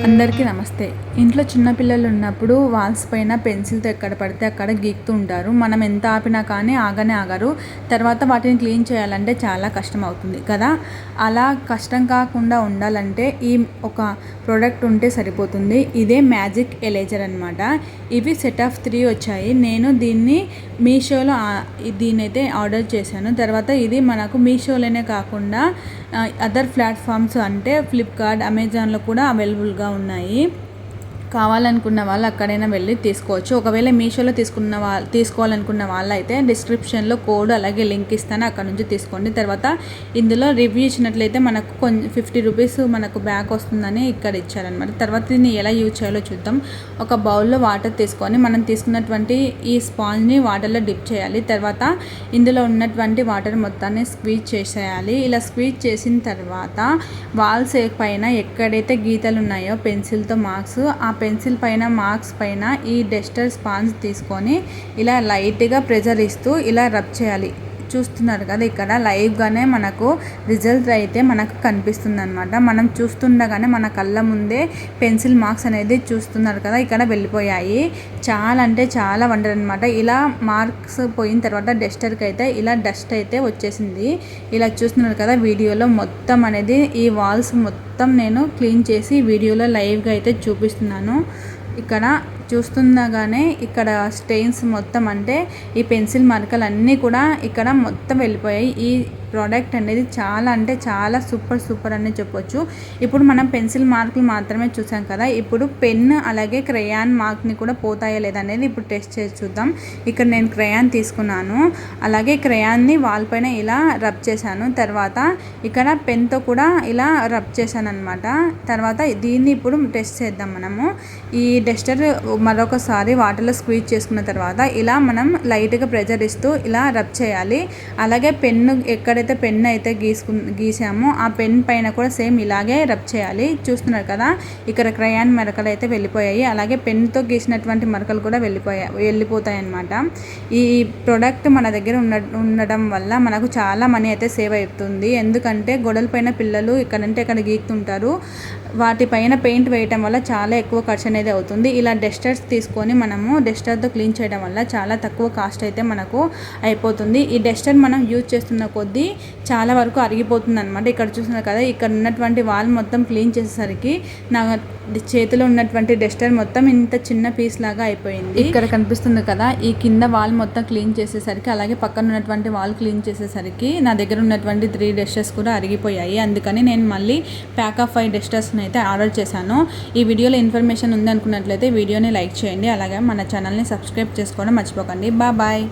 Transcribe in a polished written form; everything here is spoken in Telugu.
అందరికీ నమస్తే. ఇంట్లో చిన్న పిల్లలు ఉన్నప్పుడు వాల్స్ పైన పెన్సిల్తో ఎక్కడ పడితే అక్కడ గీకుతూ ఉంటారు. మనం ఎంత ఆపినా కానీ ఆగనే ఆగరు. తర్వాత వాటిని క్లీన్ చేయాలంటే చాలా కష్టం అవుతుంది కదా. అలా కష్టం కాకుండా ఉండాలంటే ఈ ఒక ప్రోడక్ట్ ఉంటే సరిపోతుంది. ఇదే మ్యాజిక్ ఎరేజర్ అనమాట. ఇవి సెట్ ఆఫ్ 3 వచ్చాయి. నేను దీన్ని మీషోలో దీన్నైతే ఆర్డర్ చేశాను. తర్వాత ఇది మనకు మీషోలోనే కాకుండా అదర్ ప్లాట్ఫామ్స్ అంటే ఫ్లిప్కార్ట్, అమెజాన్లో కూడా అవైలబుల్గా ఉన్నాయి. కావాలనుకున్న వాళ్ళు అక్కడైనా వెళ్ళి తీసుకోవచ్చు. ఒకవేళ మీషోలో తీసుకోవాలనుకున్న వాళ్ళు అయితే డిస్క్రిప్షన్లో కోడ్ అలాగే లింక్ ఇస్తాను, అక్కడ నుంచి తీసుకోండి. తర్వాత ఇందులో రివ్యూ ఇచ్చినట్లయితే మనకు 50 రూపీస్ మనకు బ్యాక్ వస్తుందని ఇక్కడ ఇచ్చారనమాట. తర్వాత దీన్ని ఎలా యూజ్ చేయాలో చూద్దాం. ఒక బౌల్లో వాటర్ తీసుకొని మనం తీసుకున్నటువంటి ఈ స్పాంజ్ని వాటర్లో డిప్ చేయాలి. తర్వాత ఇందులో ఉన్నటువంటి వాటర్ మొత్తాన్ని స్క్వీజ్ చేసేయాలి. ఇలా స్క్వీజ్ చేసిన తర్వాత వాల్స్ పైన ఎక్కడైతే గీతలు ఉన్నాయో పెన్సిల్తో మార్క్స్, ఆ పెన్సిల్ పైన మార్క్స్ పైన ఈ డస్టర్ స్పాంజ్ తీసుకొని ఇలా లైట్గా ప్రెజర్ ఇస్తూ ఇలా రబ్ చేయాలి. చూస్తున్నారు కదా, ఇక్కడ లైవ్గానే మనకు రిజల్ట్ అయితే మనకు కనిపిస్తుంది అనమాట. మనం చూస్తుండగానే మన కళ్ళ ముందే పెన్సిల్ మార్క్స్ అనేది చూస్తున్నారు కదా, ఇక్కడ వెళ్ళిపోయాయి. చాలా అంటే చాలా వండర్ అనమాట. ఇలా మార్క్స్ పోయిన తర్వాత డస్టర్కి అయితే ఇలా డస్ట్ అయితే వచ్చేసింది. ఇలా చూస్తున్నారు కదా, వీడియోలో మొత్తం అనేది ఈ వాల్స్ మొత్తం నేను క్లీన్ చేసి వీడియోలో లైవ్గా అయితే చూపిస్తున్నాను. ఇక్కడ చూస్తుండగానే ఇక్కడ స్టెయిన్స్ మొత్తం అంటే ఈ పెన్సిల్ మరకలు అన్నీ కూడా ఇక్కడ మొత్తం వెళ్ళిపోయాయి. ఈ ప్రోడక్ట్ అనేది చాలా అంటే చాలా సూపర్ అని చెప్పొచ్చు. ఇప్పుడు మనం పెన్సిల్ మార్కులు మాత్రమే చూసాం కదా, ఇప్పుడు పెన్ అలాగే క్రయాన్ మార్క్ని కూడా పోతాయా లేదా అనేది ఇప్పుడు టెస్ట్ చేసి చూద్దాం. ఇక్కడ నేను క్రయాన్ తీసుకున్నాను, అలాగే క్రయాన్ని వాల్ పైన ఇలా రబ్ చేశాను. తర్వాత ఇక్కడ పెన్తో కూడా ఇలా రబ్ చేశాను అనమాట. తర్వాత దీన్ని ఇప్పుడు టెస్ట్ చేద్దాం. మనము ఈ డస్టర్ మరొకసారి వాటర్లో స్క్వీజ్ చేసుకున్న తర్వాత ఇలా మనం లైట్గా ప్రెజర్ ఇస్తూ ఇలా రబ్ చేయాలి. అలాగే పెన్ను ఎక్కడైతే పెన్ అయితే గీసామో ఆ పెన్ పైన కూడా సేమ్ ఇలాగే రబ్ చేయాలి. చూస్తున్నారు కదా, ఇక్కడ క్రయాన్ మరకలు అయితే వెళ్ళిపోయాయి. అలాగే పెన్తో గీసినటువంటి మరకలు కూడా వెళ్ళిపోతాయి అన్నమాట. ఈ ప్రోడక్ట్ మన దగ్గర ఉండడం వల్ల మనకు చాలా మనీ అయితే సేవ్ అవుతుంది. ఎందుకంటే గొడవల పైన పిల్లలు ఇక్కడంటే ఇక్కడ గీకుతుంటారు. వాటిపైన పెయింట్ వేయటం వల్ల చాలా ఎక్కువ ఖర్చు అనేది అవుతుంది. ఇలా డస్టర్స్ తీసుకొని మనము డస్టర్తో క్లీన్ చేయడం వల్ల చాలా తక్కువ కాస్ట్ అయితే మనకు అయిపోతుంది. ఈ డస్టర్ మనం యూజ్ చేస్తున్న కొద్దీ చాలా వరకు అరిగిపోతుంది అనమాట. ఇక్కడ చూస్తున్నారు కదా, ఇక్కడ ఉన్నటువంటి వాల్ మొత్తం క్లీన్ చేసేసరికి నా చేతిలో ఉన్నటువంటి డస్టర్ మొత్తం ఇంత చిన్న పీస్ లాగా అయిపోయింది. ఇక్కడ కనిపిస్తుంది కదా, ఈ కింద వాల్ మొత్తం క్లీన్ చేసేసరికి అలాగే పక్కన ఉన్నటువంటి వాల్ క్లీన్ చేసేసరికి నా దగ్గర ఉన్నటువంటి 3 డస్టర్స్ కూడా అరిగిపోయాయి. అందుకని నేను మళ్ళీ ప్యాక్ ఆఫ్ 5 డస్టర్స్ని అయితే ఆర్డర్ చేశాను. ఈ వీడియోలో ఇన్ఫర్మేషన్ ఉంది అనుకున్నట్లయితే వీడియోని లైక్ చేయండి, అలాగే మన ఛానల్ని సబ్స్క్రైబ్ చేసుకోవడం మర్చిపోకండి. బాయ్.